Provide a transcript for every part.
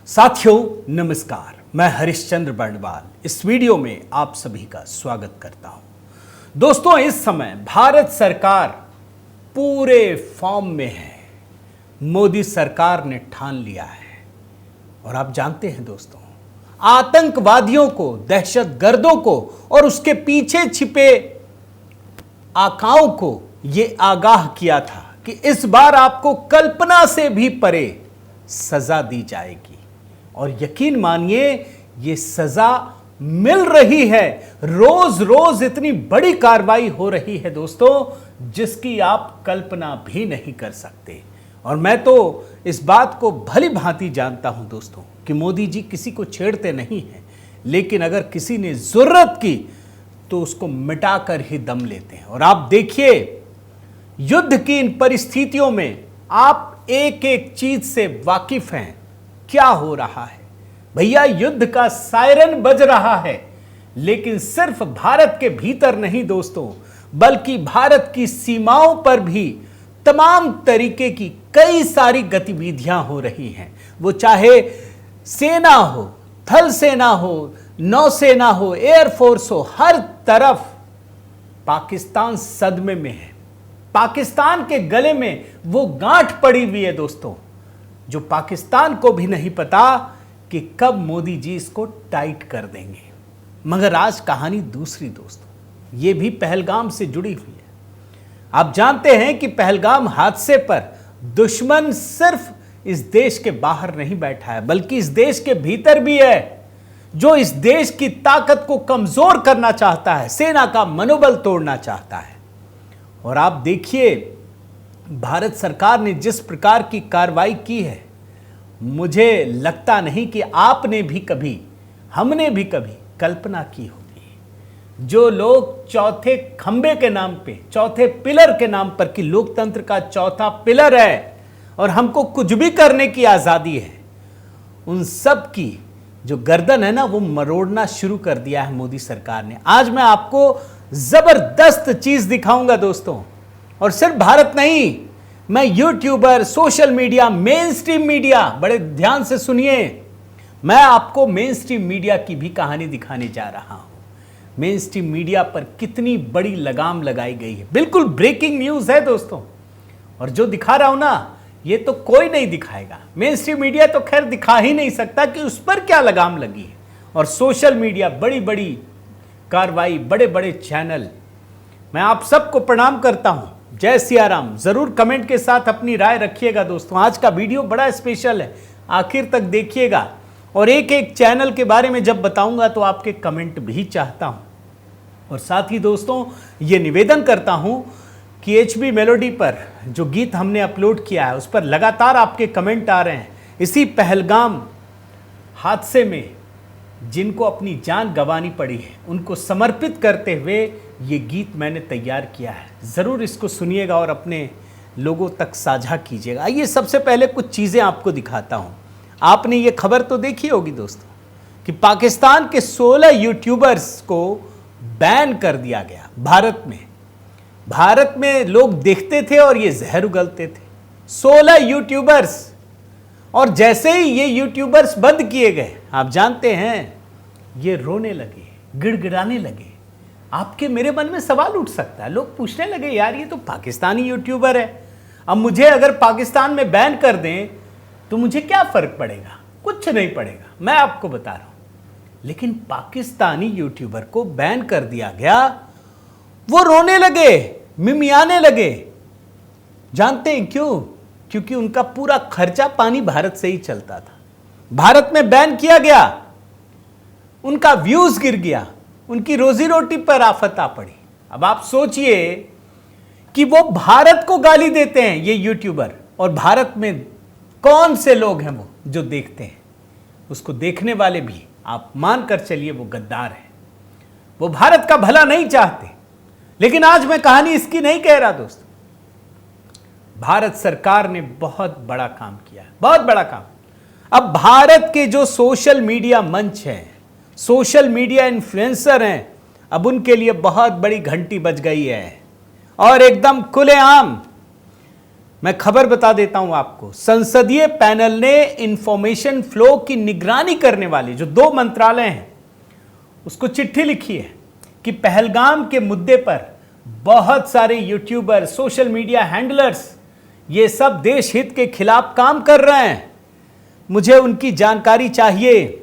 साथियों नमस्कार, मैं हरिश्चंद्र बर्णवाल इस वीडियो में आप सभी का स्वागत करता हूं। दोस्तों, इस समय भारत सरकार पूरे फॉर्म में है। मोदी सरकार ने ठान लिया है और आप जानते हैं दोस्तों, आतंकवादियों को, दहशतगर्दों को और उसके पीछे छिपे आकाओं को यह आगाह किया था कि इस बार आपको कल्पना से भी परे सजा दी जाएगी। और यकीन मानिए, ये सजा मिल रही है। रोज रोज इतनी बड़ी कार्रवाई हो रही है दोस्तों, जिसकी आप कल्पना भी नहीं कर सकते। और मैं तो इस बात को भली भांति जानता हूं दोस्तों कि मोदी जी किसी को छेड़ते नहीं हैं, लेकिन अगर किसी ने जरूरत की तो उसको मिटाकर ही दम लेते हैं। और आप देखिए, युद्ध की इन परिस्थितियों में आप एक एक चीज से वाकिफ हैं। क्या हो रहा है भैया? युद्ध का सायरन बज रहा है, लेकिन सिर्फ भारत के भीतर नहीं दोस्तों, बल्कि भारत की सीमाओं पर भी तमाम तरीके की कई सारी गतिविधियां हो रही हैं। वो चाहे सेना हो, थल सेना हो, नौसेना हो, एयरफोर्स हो, हर तरफ पाकिस्तान सदमे में है। पाकिस्तान के गले में वो गांठ पड़ी हुई है दोस्तों, जो पाकिस्तान को भी नहीं पता कि कब मोदी जी इसको टाइट कर देंगे। मगर आज कहानी दूसरी दोस्तों, ये भी पहलगाम से जुड़ी हुई है। आप जानते हैं कि पहलगाम हादसे पर दुश्मन सिर्फ इस देश के बाहर नहीं बैठा है, बल्कि इस देश के भीतर भी है, जो इस देश की ताकत को कमजोर करना चाहता है, सेना का मनोबल तोड़ना चाहता है। और आप देखिए, भारत सरकार ने जिस प्रकार की कार्रवाई की है, मुझे लगता नहीं कि आपने भी कभी, हमने भी कभी कल्पना की होगी। जो लोग चौथे खंबे के नाम पे, चौथे पिलर के नाम पर, कि लोकतंत्र का चौथा पिलर है और हमको कुछ भी करने की आजादी है, उन सब की जो गर्दन है ना, वो मरोड़ना शुरू कर दिया है मोदी सरकार ने। आज मैं आपको जबरदस्त चीज दिखाऊंगा दोस्तों। और सिर्फ भारत नहीं, मैं YouTuber, social media, main stream media, बड़े ध्यान से सुनिए, मैं आपको मेन स्ट्रीम मीडिया की भी कहानी दिखाने जा रहा हूं। मेन स्ट्रीम मीडिया पर कितनी बड़ी लगाम लगाई गई है, बिल्कुल ब्रेकिंग न्यूज है दोस्तों। और जो दिखा रहा हूं ना, ये तो कोई नहीं दिखाएगा। मेन स्ट्रीम मीडिया तो खैर दिखा ही नहीं सकता कि उस पर क्या लगाम लगी है। और सोशल मीडिया, बड़ी बड़ी कार्रवाई, बड़े बड़े चैनल, मैं आप सबको प्रणाम करता हूं। जय सिया राम। जरूर कमेंट के साथ अपनी राय रखिएगा दोस्तों। आज का वीडियो बड़ा स्पेशल है, आखिर तक देखिएगा। और एक एक चैनल के बारे में जब बताऊंगा तो आपके कमेंट भी चाहता हूं। और साथ ही दोस्तों, ये निवेदन करता हूं कि एचबी मेलोडी पर जो गीत हमने अपलोड किया है, उस पर लगातार आपके कमेंट आ रहे हैं। इसी पहलगाम हादसे में जिनको अपनी जान गंवानी पड़ी है, उनको समर्पित करते हुए ये गीत मैंने तैयार किया है। ज़रूर इसको सुनिएगा और अपने लोगों तक साझा कीजिएगा। आइए सबसे पहले कुछ चीज़ें आपको दिखाता हूँ। आपने ये खबर तो देखी होगी दोस्तों कि पाकिस्तान के 16 यूट्यूबर्स को बैन कर दिया गया भारत में। भारत में लोग देखते थे और ये जहर उगलते थे। 16 यूट्यूबर्स, और जैसे ही ये यूट्यूबर्स बंद किए गए, आप जानते हैं, ये रोने लगे, गिड़गिड़ाने लगे। आपके मेरे मन में सवाल उठ सकता है, लोग पूछने लगे, यार ये तो पाकिस्तानी यूट्यूबर है, अब मुझे अगर पाकिस्तान में बैन कर दें तो मुझे क्या फर्क पड़ेगा? कुछ नहीं पड़ेगा, मैं आपको बता रहा हूं। लेकिन पाकिस्तानी यूट्यूबर को बैन कर दिया गया, वो रोने लगे, मिमियाने लगे। जानते हैं क्यों? क्योंकि उनका पूरा खर्चा पानी भारत से ही चलता था। भारत में बैन किया गया, उनका व्यूज गिर गया, उनकी रोजी रोटी पर आफत आ पड़ी। अब आप सोचिए कि वो भारत को गाली देते हैं ये यूट्यूबर, और भारत में कौन से लोग हैं वो जो देखते हैं? उसको देखने वाले भी आप मानकर चलिए वो गद्दार है, वो भारत का भला नहीं चाहते। लेकिन आज मैं कहानी इसकी नहीं कह रहा दोस्तों। भारत सरकार ने बहुत बड़ा काम किया है, बहुत बड़ा काम। अब भारत के जो सोशल मीडिया मंच हैं, सोशल मीडिया इन्फ्लुएंसर हैं, अब उनके लिए बहुत बड़ी घंटी बज गई है। और एकदम खुलेआम मैं खबर बता देता हूं आपको, संसदीय पैनल ने इंफॉर्मेशन फ्लो की निगरानी करने वाले जो 2 मंत्रालय हैं उसको चिट्ठी लिखी है कि पहलगाम के मुद्दे पर बहुत सारे यूट्यूबर, सोशल मीडिया हैंडलर्स, ये सब देश हित के खिलाफ काम कर रहे हैं, मुझे उनकी जानकारी चाहिए।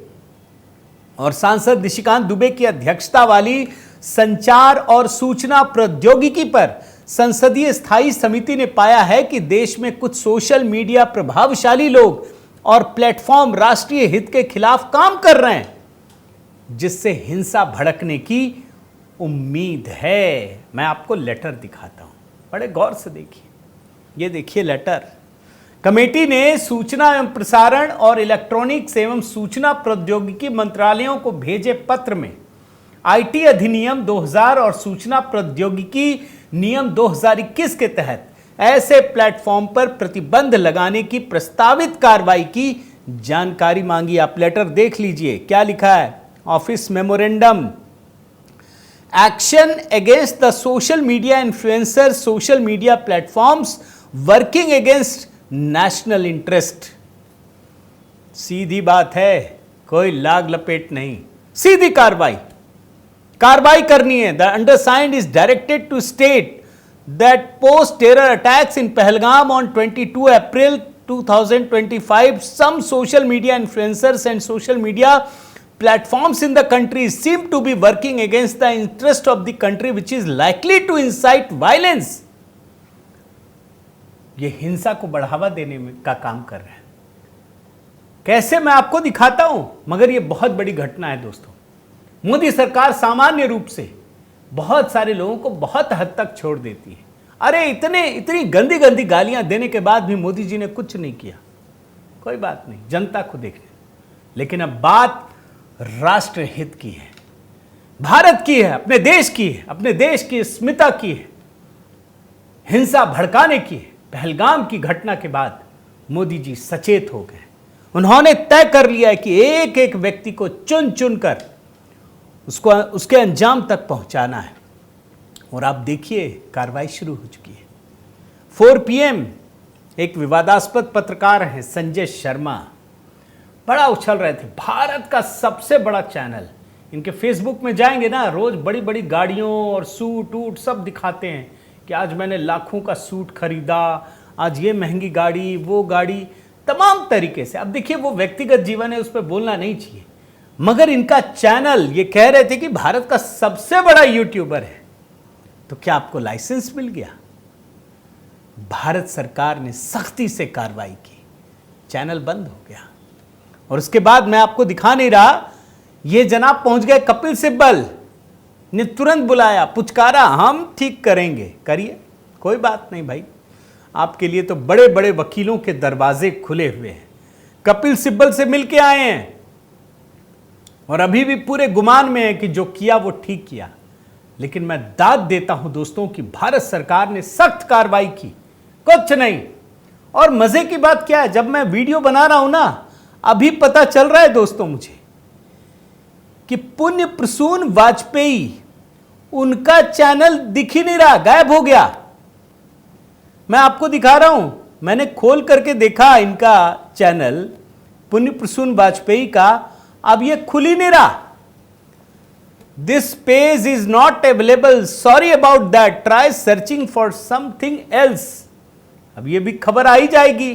और सांसद निशिकांत दुबे की अध्यक्षता वाली संचार और सूचना प्रौद्योगिकी पर संसदीय स्थायी समिति ने पाया है कि देश में कुछ सोशल मीडिया प्रभावशाली लोग और प्लेटफॉर्म राष्ट्रीय हित के खिलाफ काम कर रहे हैं, जिससे हिंसा भड़कने की उम्मीद है। मैं आपको लेटर दिखाता हूं, बड़े गौर से देखिए। ये देखिए लेटर। कमेटी ने सूचना एवं प्रसारण और इलेक्ट्रॉनिक्स एवं सूचना प्रौद्योगिकी मंत्रालयों को भेजे पत्र में आईटी अधिनियम 2000 और सूचना प्रौद्योगिकी नियम 2021 के तहत ऐसे प्लेटफॉर्म पर प्रतिबंध लगाने की प्रस्तावित कार्रवाई की जानकारी मांगी। आप लेटर देख लीजिए, क्या लिखा है। Office memorandum, action against the social media influencer, social media platforms working against national interest. सीधी बात है, कोई लाग लपेट नहीं, सीधी कार्रवाई करनी है। The undersigned is directed to state that post terror attacks in Pahalgam on 22 April 2025 some social media influencers and social media platforms in the country seem to be working against the interest of the country which is likely to incite violence। ये हिंसा को बढ़ावा देने में का काम कर रहे हैं। कैसे, मैं आपको दिखाता हूं, मगर ये बहुत बड़ी घटना है दोस्तों। मोदी सरकार सामान्य रूप से बहुत सारे लोगों को बहुत हद तक छोड़ देती है। अरे इतनी गंदी गंदी गालियां देने के बाद भी मोदी जी ने कुछ नहीं किया, कोई बात नहीं, जनता को देखने। लेकिन अब बात राष्ट्र हित की है, भारत की है, अपने देश की है, अपने देश की अस्मिता की है, हिंसा भड़काने की है। पहलगाम की घटना के बाद मोदी जी सचेत हो गए। उन्होंने तय कर लिया है कि एक एक व्यक्ति को चुन चुन कर उसके अंजाम तक पहुंचाना है। और आप देखिए, कार्रवाई शुरू हो चुकी है। 4 PM एक विवादास्पद पत्रकार हैं संजय शर्मा, बड़ा उछल रहे थे। भारत का सबसे बड़ा चैनल, इनके फेसबुक में जाएंगे ना, रोज बड़ी बड़ी गाड़ियों और सूट वूट सब दिखाते हैं कि आज मैंने लाखों का सूट खरीदा, आज ये महंगी गाड़ी, वो गाड़ी, तमाम तरीके से। अब देखिए, वो व्यक्तिगत जीवन है, उस पर बोलना नहीं चाहिए, मगर इनका चैनल ये कह रहे थे कि भारत का सबसे बड़ा यूट्यूबर है। तो क्या आपको लाइसेंस मिल गया? भारत सरकार ने सख्ती से कार्रवाई की, चैनल बंद हो गया। और उसके बाद मैं आपको दिखा नहीं रहा, ये जनाब पहुंच गए, कपिल सिब्बल ने तुरंत बुलाया, पुचकारा, हम ठीक करेंगे, करिए, कोई बात नहीं भाई, आपके लिए तो बड़े बड़े वकीलों के दरवाजे खुले हुए हैं। कपिल सिब्बल से मिलके आए हैं और अभी भी पूरे गुमान में है कि जो किया वो ठीक किया। लेकिन मैं दाद देता हूं दोस्तों कि भारत सरकार ने सख्त कार्रवाई की, कुछ नहीं। और मजे की बात क्या है, जब मैं वीडियो बना रहा हूं ना, अभी पता चल रहा है दोस्तों मुझे कि पुण्य प्रसून वाजपेयी, उनका चैनल दिख ही नहीं रहा, गायब हो गया। मैं आपको दिखा रहा हूं, मैंने खोल करके देखा इनका चैनल पुण्य प्रसून वाजपेयी का, अब ये खुल ही नहीं रहा। This page is not available, sorry about that, try searching for something else. अब ये भी खबर आ ही जाएगी,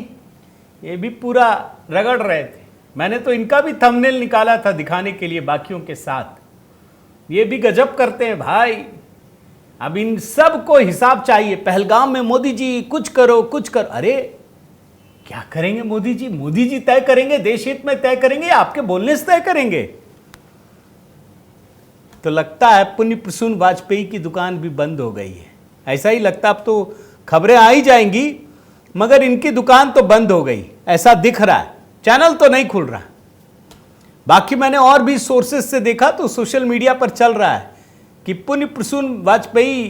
ये भी पूरा रगड़ रहे थे। मैंने तो इनका भी थंबनेल निकाला था दिखाने के लिए बाकियों के साथ। ये भी गजब करते हैं भाई। अब इन सब को हिसाब चाहिए। पहलगाम में मोदी जी कुछ करो, कुछ करो। अरे क्या करेंगे मोदी जी? मोदी जी तय करेंगे, देश हित में तय करेंगे या आपके बोलने से तय करेंगे? तो लगता है पुण्य प्रसून वाजपेयी की दुकान भी बंद हो गई है, ऐसा ही लगता। अब तो खबरें आ ही जाएंगी, मगर इनकी दुकान तो बंद हो गई ऐसा दिख रहा है, चैनल तो नहीं खुल रहा। बाकी मैंने और भी सोर्सेज से देखा तो सोशल मीडिया पर चल रहा है कि पुण्य प्रसून वाजपेयी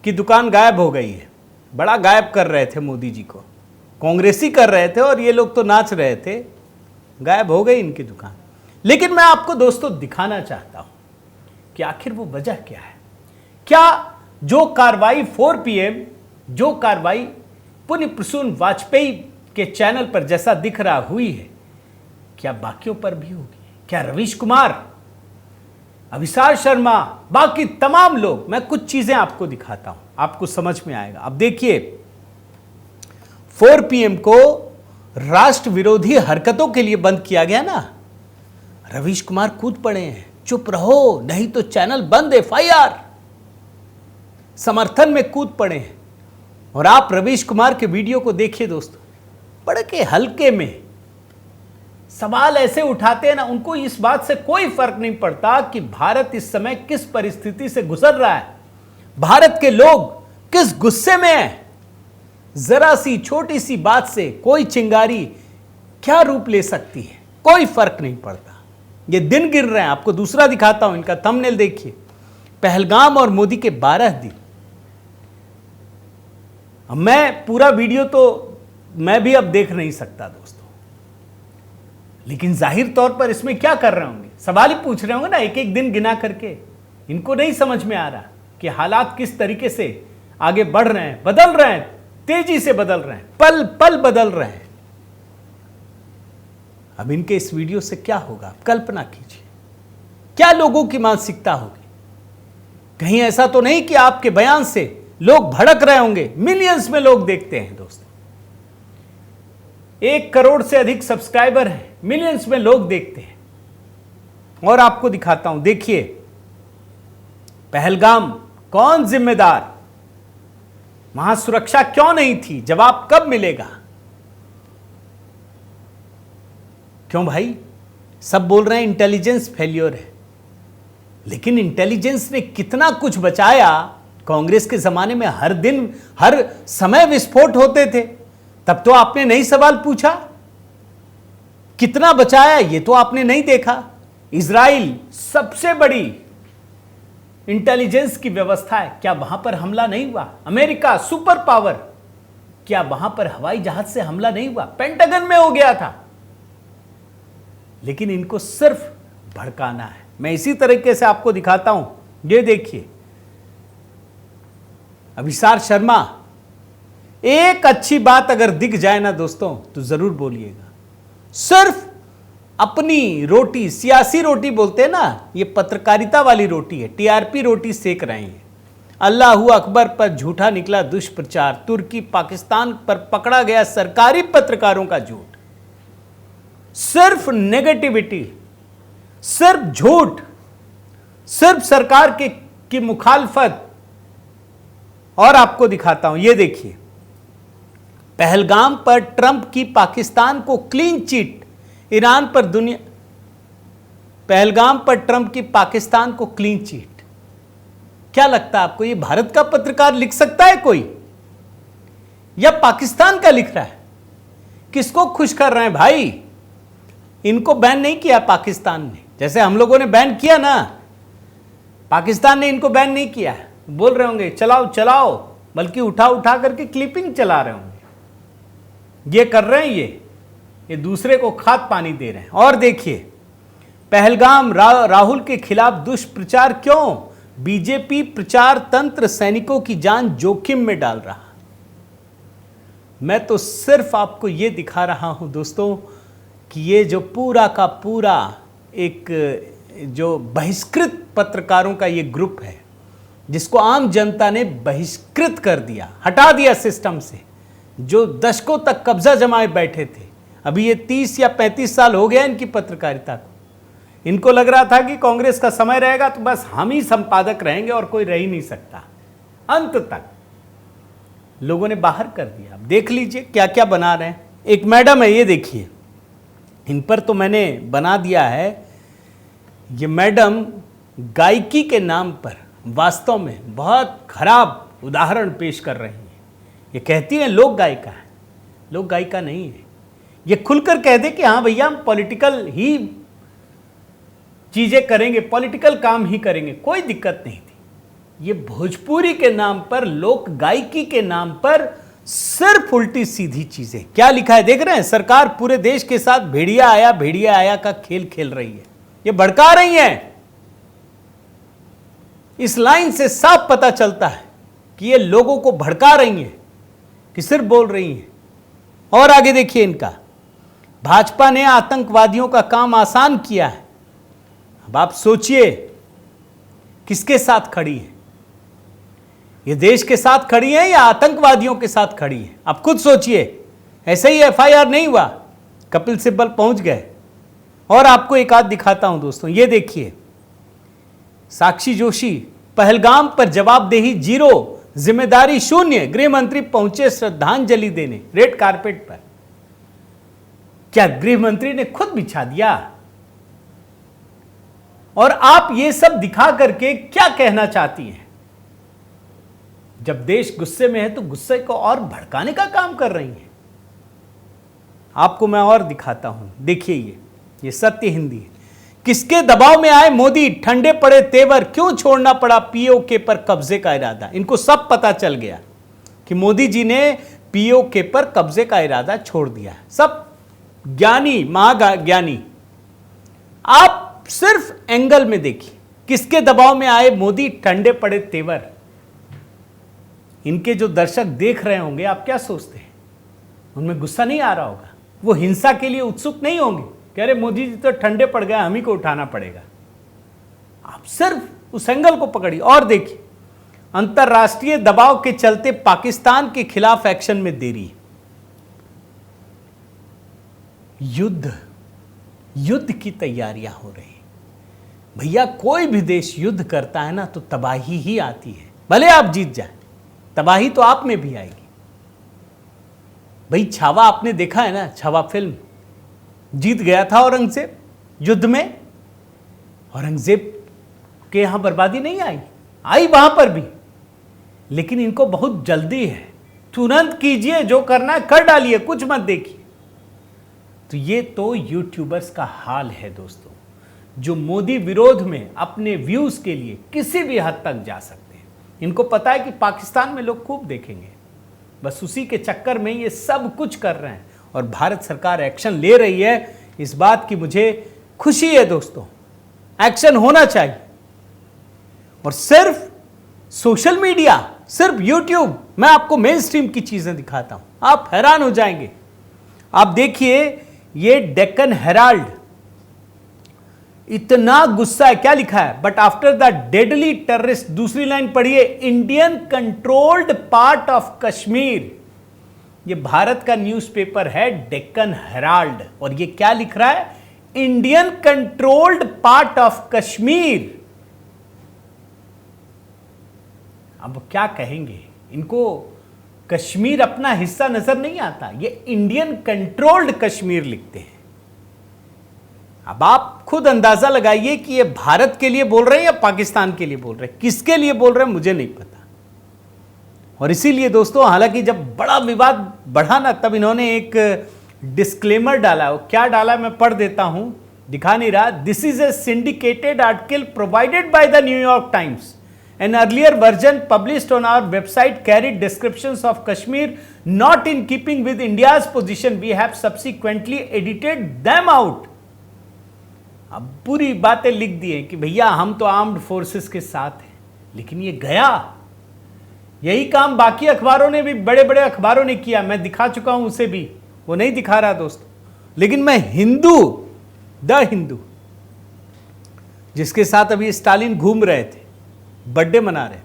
की दुकान गायब हो गई है। बड़ा गायब कर रहे थे मोदी जी को, कांग्रेसी कर रहे थे और ये लोग तो नाच रहे थे। गायब हो गई इनकी दुकान। लेकिन मैं आपको दोस्तों दिखाना चाहता हूं कि आखिर वो वजह क्या है। क्या जो कार्रवाई 4 PM, जो कार्रवाई पुण्य प्रसून वाजपेयी के चैनल पर जैसा दिख रहा हुई है, क्या बाकियों पर भी होगी? क्या रवीश कुमार, अभिसार शर्मा, बाकी तमाम लोग, मैं कुछ चीजें आपको दिखाता हूं, आपको समझ में आएगा। अब देखिए, 4 PM को राष्ट्र विरोधी हरकतों के लिए बंद किया गया ना, रवीश कुमार कूद पड़े हैं, चुप रहो नहीं तो चैनल बंद, FIR समर्थन में कूद पड़े हैं। और आप रवीश कुमार के वीडियो को देखिए दोस्तों, बड़े के हल्के में सवाल ऐसे उठाते हैं ना, उनको इस बात से कोई फर्क नहीं पड़ता कि भारत इस समय किस परिस्थिति से गुजर रहा है, भारत के लोग किस गुस्से में हैं। जरा सी छोटी सी बात से कोई चिंगारी क्या रूप ले सकती है, कोई फर्क नहीं पड़ता। ये दिन गिन रहे हैं। आपको दूसरा दिखाता हूं, इनका थंबनेल देखिए, पहलगाम और मोदी के 12 दिन। मैं पूरा वीडियो तो मैं भी अब देख नहीं सकता दोस्तों, लेकिन जाहिर तौर पर इसमें क्या कर रहे होंगे, सवाल ही पूछ रहे होंगे ना एक एक दिन गिना करके। इनको नहीं समझ में आ रहा कि हालात किस तरीके से आगे बढ़ रहे हैं, बदल रहे हैं, तेजी से बदल रहे हैं, पल पल बदल रहे हैं। अब इनके इस वीडियो से क्या होगा, कल्पना कीजिए, क्या लोगों की मानसिकता होगी। कहीं ऐसा तो नहीं कि आपके बयान से लोग भड़क रहे होंगे। मिलियंस में लोग देखते हैं दोस्तों, 1 करोड़ से अधिक सब्सक्राइबर हैं, मिलियंस में लोग देखते हैं। और आपको दिखाता हूं, देखिए पहलगाम कौन जिम्मेदार, वहां सुरक्षा क्यों नहीं थी, जवाब कब मिलेगा? क्यों भाई, सब बोल रहे हैं इंटेलिजेंस फेल्योर है, लेकिन इंटेलिजेंस ने कितना कुछ बचाया। कांग्रेस के जमाने में हर दिन हर समय विस्फोट होते थे, तब तो आपने नहीं सवाल पूछा। कितना बचाया ये तो आपने नहीं देखा। इजराइल सबसे बड़ी इंटेलिजेंस की व्यवस्था है, क्या वहां पर हमला नहीं हुआ? अमेरिका सुपर पावर, क्या वहां पर हवाई जहाज से हमला नहीं हुआ? पेंटागन में हो गया था। लेकिन इनको सिर्फ भड़काना है। मैं इसी तरीके से आपको दिखाता हूं, ये देखिए अभिसार शर्मा, एक अच्छी बात अगर दिख जाए ना दोस्तों तो जरूर बोलिएगा। सिर्फ अपनी रोटी, सियासी रोटी बोलते हैं ना, ये पत्रकारिता वाली रोटी है, TRP रोटी सेक रहे हैं। अल्लाहू अकबर पर झूठा निकला दुष्प्रचार, तुर्की पाकिस्तान पर पकड़ा गया सरकारी पत्रकारों का झूठ, सिर्फ नेगेटिविटी, सिर्फ झूठ, सिर्फ सरकार की मुखालफत। और आपको दिखाता हूं, ये देखिए पहलगाम पर ट्रंप की पाकिस्तान को क्लीन चिट, ईरान पर दुनिया, पहलगाम पर ट्रंप की पाकिस्तान को क्लीन चिट। क्या लगता है आपको, ये भारत का पत्रकार लिख सकता है कोई, या पाकिस्तान का लिख रहा है? किसको खुश कर रहे हैं भाई? इनको बैन नहीं किया पाकिस्तान ने, जैसे हम लोगों ने बैन किया ना, पाकिस्तान ने इनको बैन नहीं किया। बोल रहे होंगे चलाओ चलाओ, बल्कि उठा उठा करके क्लिपिंग चला रहे होंगे। ये कर रहे हैं, ये दूसरे को खाद पानी दे रहे हैं। और देखिए पहलगाम राहुल के खिलाफ दुष्प्रचार क्यों? बीजेपी प्रचार तंत्र सैनिकों की जान जोखिम में डाल रहा। मैं तो सिर्फ आपको ये दिखा रहा हूं दोस्तों कि ये जो पूरा का पूरा एक जो बहिष्कृत पत्रकारों का ये ग्रुप है, जिसको आम जनता ने बहिष्कृत कर दिया, हटा दिया सिस्टम से, जो दशकों तक कब्जा जमाए बैठे थे। अभी ये 30 या 35 साल हो गया इनकी पत्रकारिता को। इनको लग रहा था कि कांग्रेस का समय रहेगा तो बस हम ही संपादक रहेंगे और कोई रह ही नहीं सकता। अंत तक लोगों ने बाहर कर दिया। अब देख लीजिए क्या क्या बना रहे हैं। एक मैडम है, ये देखिए, इन पर तो मैंने बना दिया है। ये मैडम गायकी के नाम पर वास्तव में बहुत खराब उदाहरण पेश कर रही हैं। ये कहती हैं लोक गायिका है, लोक गायिका नहीं है। ये खुलकर कह दे कि हाँ भैया हम पॉलिटिकल ही चीजें करेंगे, पॉलिटिकल काम ही करेंगे, कोई दिक्कत नहीं थी। ये भोजपुरी के नाम पर, लोक गायकी के नाम पर सिर्फ उल्टी सीधी चीजें। क्या लिखा है देख रहे हैं? सरकार पूरे देश के साथ भेड़िया आया का खेल खेल रही है, ये भड़का रही है। इस लाइन से साफ पता चलता है कि ये लोगों को भड़का रही हैं कि सिर्फ बोल रही हैं? और आगे देखिए इनका, भाजपा ने आतंकवादियों का काम आसान किया है। अब आप सोचिए किसके साथ खड़ी है? ये देश के साथ खड़ी है या आतंकवादियों के साथ खड़ी है? आप खुद सोचिए। ऐसे ही एफआईआर नहीं हुआ, कपिल सिब्बल पहुंच गए। और आपको एक आध दिखाता हूं दोस्तों, ये देखिए, साक्षी जोशी, पहलगाम पर जवाबदेही जीरो, जिम्मेदारी शून्य, गृह मंत्री पहुंचे श्रद्धांजलि देने रेड कारपेट पर। क्या गृह मंत्री ने खुद बिछा दिया? और आप ये सब दिखा करके क्या कहना चाहती हैं? जब देश गुस्से में है तो गुस्से को और भड़काने का काम कर रही हैं। आपको मैं और दिखाता हूं, देखिए ये सत्य हिंदी है। किसके दबाव में आए मोदी, ठंडे पड़े तेवर, क्यों छोड़ना पड़ा पीओके पर कब्जे का इरादा? इनको सब पता चल गया कि मोदी जी ने पीओके पर कब्जे का इरादा छोड़ दिया। सब ज्ञानी, महाज्ञानी। आप सिर्फ एंगल में देखिए, किसके दबाव में आए मोदी, ठंडे पड़े तेवर। इनके जो दर्शक देख रहे होंगे, आप क्या सोचते हैं? उनमें गुस्सा नहीं आ रहा होगा? वो हिंसा के लिए उत्सुक नहीं होंगे? कह रहे मोदी जी तो ठंडे पड़ गए, हम ही को उठाना पड़ेगा। आप सिर्फ उस एंगल को पकड़िए और देखिए, अंतरराष्ट्रीय दबाव के चलते पाकिस्तान के खिलाफ एक्शन में देरी। युद्ध की तैयारियां हो रही। भैया कोई भी देश युद्ध करता है ना तो तबाही ही आती है। भले आप जीत जाए, तबाही तो आप में भी आएगी। भाई छावा आपने देखा है ना, छावा फिल्म, जीत गया था औरंगजेब युद्ध में। औरंगजेब के यहां बर्बादी नहीं आई वहां पर भी, लेकिन इनको बहुत जल्दी है। तुरंत कीजिए, जो करना है कर डालिए, कुछ मत देखिए। तो ये तो यूट्यूबर्स का हाल है दोस्तों, जो मोदी विरोध में अपने व्यूज के लिए किसी भी हद तक जा सकते हैं। इनको पता है कि पाकिस्तान में लोग खूब देखेंगे, बस उसी के चक्कर में ये सब कुछ कर रहे हैं। और भारत सरकार एक्शन ले रही है, इस बात की मुझे खुशी है दोस्तों। एक्शन होना चाहिए। और सिर्फ सोशल मीडिया, सिर्फ यूट्यूब, मैं आपको मेन स्ट्रीम की चीजें दिखाता हूं, आप हैरान हो जाएंगे। आप देखिए, ये डेक्कन हेराल्ड, इतना गुस्सा है, क्या लिखा है? But after the deadly terrorist, दूसरी लाइन पढ़िए, Indian controlled part of Kashmir. ये भारत का न्यूज़पेपर है डेक्कन हेराल्ड, और ये क्या लिख रहा है? Indian controlled part of Kashmir. अब क्या कहेंगे? इनको कश्मीर अपना हिस्सा नजर नहीं आता, ये इंडियन कंट्रोल्ड कश्मीर लिखते हैं। अब आप खुद अंदाजा लगाइए कि ये भारत के लिए बोल रहे हैं या पाकिस्तान के लिए बोल रहे हैं। किसके लिए बोल रहे हैं मुझे नहीं पता। और इसीलिए दोस्तों, हालांकि जब बड़ा विवाद बढ़ा ना, तब इन्होंने एक डिस्क्लेमर डाला। वो क्या डाला मैं पढ़ देता हूं, दिखा नहीं रहा। This is a syndicated article provided by the New York times. An earlier version published on our website carried descriptions of Kashmir not in keeping with India's position. We have subsequently edited them out. अब पूरी बातें लिख दी हैं कि भैया हम तो armed forces के साथ हैं, लेकिन ये गया। यही काम बाकी अखबारों ने भी, बड़े बड़े अखबारों ने किया। मैं दिखा चुका हूं उसे भी, वो नहीं दिखा रहा दोस्तों। लेकिन मैं हिंदू, द हिंदू, जिसके साथ अभी स्टालिन घूम रहे थे, बर्थडे मना रहे थे,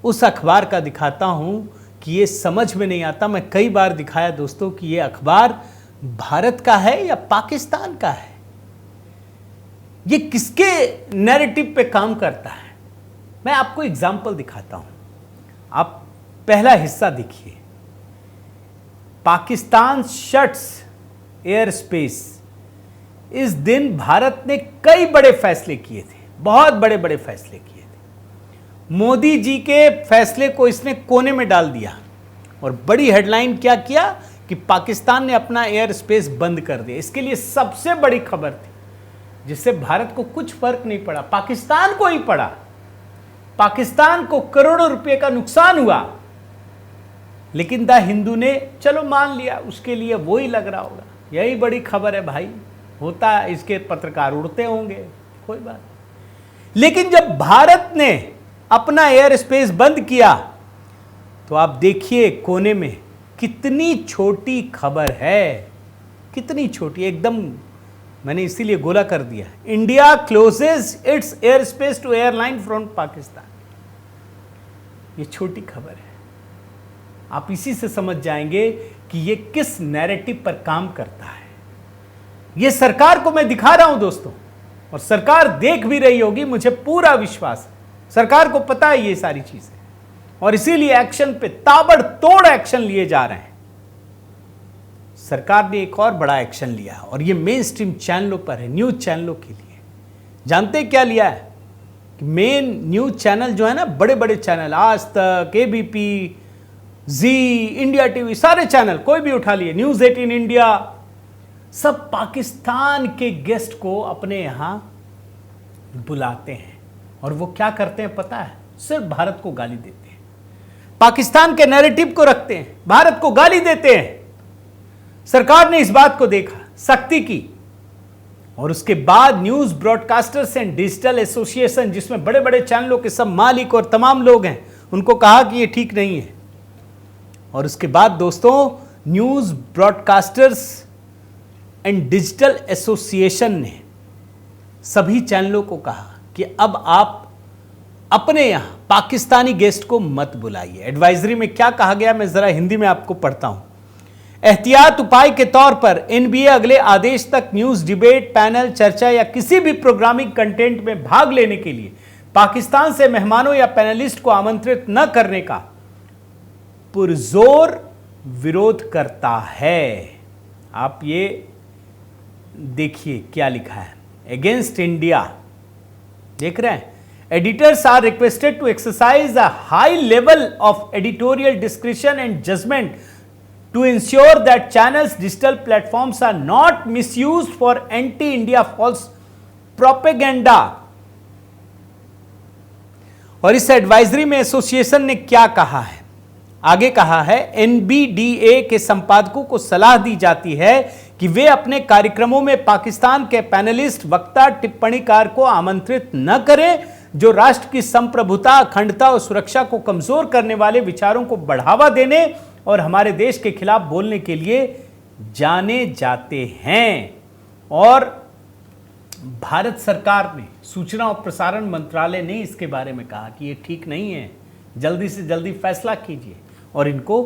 उस अखबार का दिखाता हूं कि ये समझ में नहीं आता। मैं कई बार दिखाया दोस्तों कि ये अखबार भारत का है या पाकिस्तान का है, ये किसके नैरेटिव पे काम करता है। मैं आपको एग्जाम्पल दिखाता हूं। आप पहला हिस्सा देखिए, पाकिस्तान शट्स एयर स्पेस। इस दिन भारत ने कई बड़े फैसले किए थे, बहुत बड़े बड़े फैसले किए थे। मोदी जी के फैसले को इसने कोने में डाल दिया और बड़ी हेडलाइन क्या किया कि पाकिस्तान ने अपना एयर स्पेस बंद कर दिया। इसके लिए सबसे बड़ी खबर थी, जिससे भारत को कुछ फर्क नहीं पड़ा, पाकिस्तान को ही पड़ा। पाकिस्तान को करोड़ों रुपए का नुकसान हुआ, लेकिन द हिंदू ने चलो मान लिया, उसके लिए वो ही लग रहा होगा। यही बड़ी खबर है भाई, होता है, इसके पत्रकार उड़ते होंगे, कोई बात। लेकिन जब भारत ने अपना एयर स्पेस बंद किया तो आप देखिए कोने में कितनी छोटी खबर है, कितनी छोटी, एकदम मैंने इसीलिए गोला कर दिया। India closes its air space to airline from Pakistan. ये छोटी खबर है, आप इसी से समझ जाएंगे कि ये किस नैरेटिव पर काम करता है। ये सरकार को मैं दिखा रहा हूं दोस्तों, और सरकार देख भी रही होगी, मुझे पूरा विश्वास है। सरकार को पता है ये सारी चीजें, और इसीलिए एक्शन पे ताबड़तोड़ एक्शन लिए जा रहे हैं। सरकार ने एक और बड़ा एक्शन लिया, और ये मेन स्ट्रीम चैनलों पर है, न्यूज चैनलों के लिए। जानते क्या लिया है? कि मेन न्यूज चैनल जो है ना, बड़े बड़े चैनल, आज तक, एबीपी, जी, इंडिया टीवी, सारे चैनल कोई भी उठा लिए, न्यूज 18 इंडिया, सब पाकिस्तान के गेस्ट को अपने यहां बुलाते हैं। और वो क्या करते हैं पता है? सिर्फ भारत को गाली देते हैं, पाकिस्तान के नैरेटिव को रखते हैं, भारत को गाली देते हैं। सरकार ने इस बात को देखा, सख्ती की, और उसके बाद news broadcasters and digital association, जिसमें बड़े बड़े चैनलों के सब मालिक और तमाम लोग हैं, उनको कहा कि ये ठीक नहीं है। और उसके बाद दोस्तों, news broadcasters and digital association ने सभी चैनलों को कहा कि अब आप अपने यहां पाकिस्तानी गेस्ट को मत बुलाइए। एडवाइजरी में क्या कहा गया, मैं जरा हिंदी में आपको पढ़ता हूं। एहतियात उपाय के तौर पर एनबीए अगले आदेश तक न्यूज डिबेट, पैनल, चर्चा या किसी भी प्रोग्रामिंग कंटेंट में भाग लेने के लिए पाकिस्तान से मेहमानों या पैनलिस्ट को आमंत्रित न करने का पुरजोर विरोध करता है। आप ये देखिए क्या लिखा है, अगेंस्ट इंडिया, देख रहे हैं? Editors are requested to exercise a high level of editorial discretion and judgement to ensure that channels digital platforms are not misused for anti India false propaganda। और इस एडवाइजरी में एसोसिएशन ने क्या कहा है, आगे कहा है, एनबीडीए के संपादकों को सलाह दी जाती है कि वे अपने कार्यक्रमों में पाकिस्तान के पैनलिस्ट, वक्ता, टिप्पणीकार को आमंत्रित न करें जो राष्ट्र की संप्रभुता, अखंडता और सुरक्षा को कमजोर करने वाले विचारों को बढ़ावा देने और हमारे देश के खिलाफ बोलने के लिए जाने जाते हैं। और भारत सरकार ने, सूचना और प्रसारण मंत्रालय ने इसके बारे में कहा कि ये ठीक नहीं है, जल्दी से जल्दी फैसला कीजिए, और इनको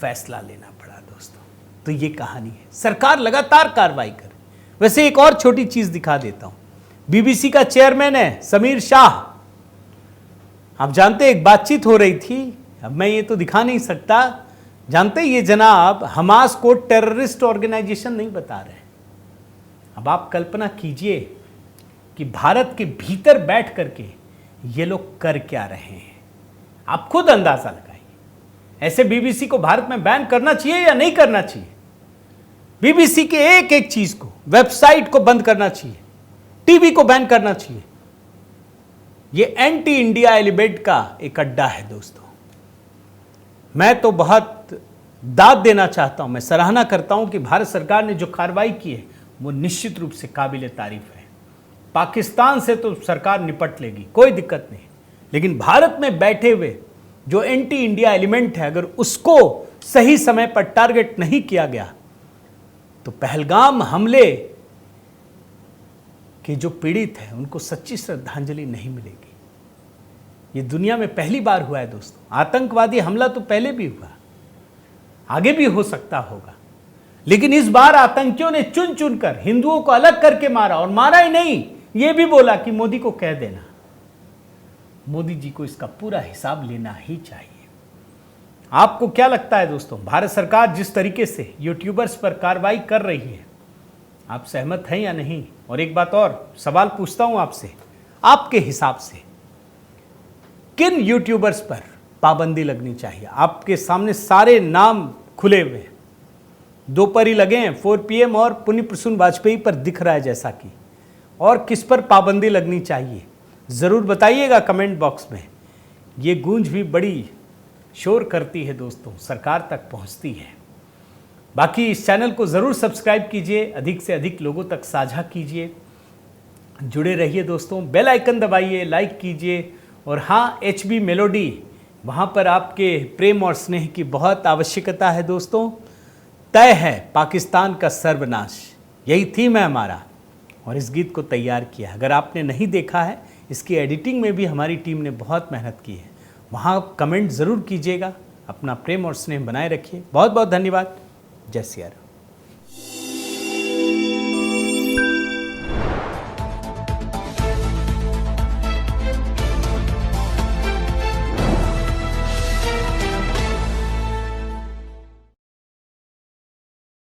फैसला लेना पड़ा दोस्तों। तो ये कहानी है, सरकार लगातार कार्रवाई करे। वैसे एक और छोटी चीज दिखा देता हूं, बीबीसी का चेयरमैन है समीर शाह। आप जानते एक बातचीत हो रही थी, अब मैं ये तो दिखा नहीं सकता, जानते ये जनाब हमास को टेररिस्ट ऑर्गेनाइजेशन नहीं बता रहे। अब आप कल्पना कीजिए कि भारत के भीतर बैठ करके ये लोग कर क्या रहे हैं, आप खुद अंदाजा लगाइए। ऐसे बीबीसी को भारत में बैन करना चाहिए या नहीं करना चाहिए? बीबीसी के एक एक चीज को, वेबसाइट को बंद करना चाहिए, टीवी को बैन करना चाहिए। ये एंटी इंडिया एलिमेंट का एक अड्डा है दोस्तों। मैं तो बहुत दाद देना चाहता हूं, मैं सराहना करता हूं कि भारत सरकार ने जो कार्रवाई की है वो निश्चित रूप से काबिल तारीफ है। पाकिस्तान से तो सरकार निपट लेगी, कोई दिक्कत नहीं, लेकिन भारत में बैठे हुए जो एंटी इंडिया एलिमेंट है, अगर उसको सही समय पर टारगेट नहीं किया गया तो पहलगाम हमले के जो पीड़ित हैं उनको सच्ची श्रद्धांजलि नहीं मिलेगी। ये दुनिया में पहली बार हुआ है दोस्तों। आतंकवादी हमला तो पहले भी हुआ, आगे भी हो सकता होगा, लेकिन इस बार आतंकियों ने चुन चुनकर हिंदुओं को अलग करके मारा, और मारा ही नहीं, यह भी बोला कि मोदी को कह देना। मोदी जी को इसका पूरा हिसाब लेना ही चाहिए। आपको क्या लगता है दोस्तों, भारत सरकार जिस तरीके से यूट्यूबर्स पर कार्रवाई कर रही है, आप सहमत हैं या नहीं? और एक बात और सवाल पूछता हूं आपसे, आपके हिसाब से किन यूट्यूबर्स पर पाबंदी लगनी चाहिए? आपके सामने सारे नाम खुले हुए हैं, दो पर ही लगे हैं, 4 PM और पुण्य प्रसून वाजपेयी पर दिख रहा है जैसा कि, और किस पर पाबंदी लगनी चाहिए ज़रूर बताइएगा कमेंट बॉक्स में। ये गूंज भी बड़ी शोर करती है दोस्तों, सरकार तक पहुंचती है। बाकी इस चैनल को ज़रूर सब्सक्राइब कीजिए, अधिक से अधिक लोगों तक साझा कीजिए, जुड़े रहिए दोस्तों, बेल आइकन दबाइए, लाइक कीजिए, और हाँ, HB मेलोडी वहाँ पर आपके प्रेम और स्नेह की बहुत आवश्यकता है दोस्तों। तय है पाकिस्तान का सर्वनाश, यही थीम है हमारा और इस गीत को तैयार किया। अगर आपने नहीं देखा है, इसकी एडिटिंग में भी हमारी टीम ने बहुत मेहनत की है। वहाँ कमेंट ज़रूर कीजिएगा। अपना प्रेम और स्नेह बनाए रखिए। बहुत बहुत धन्यवाद। जय सिया राम।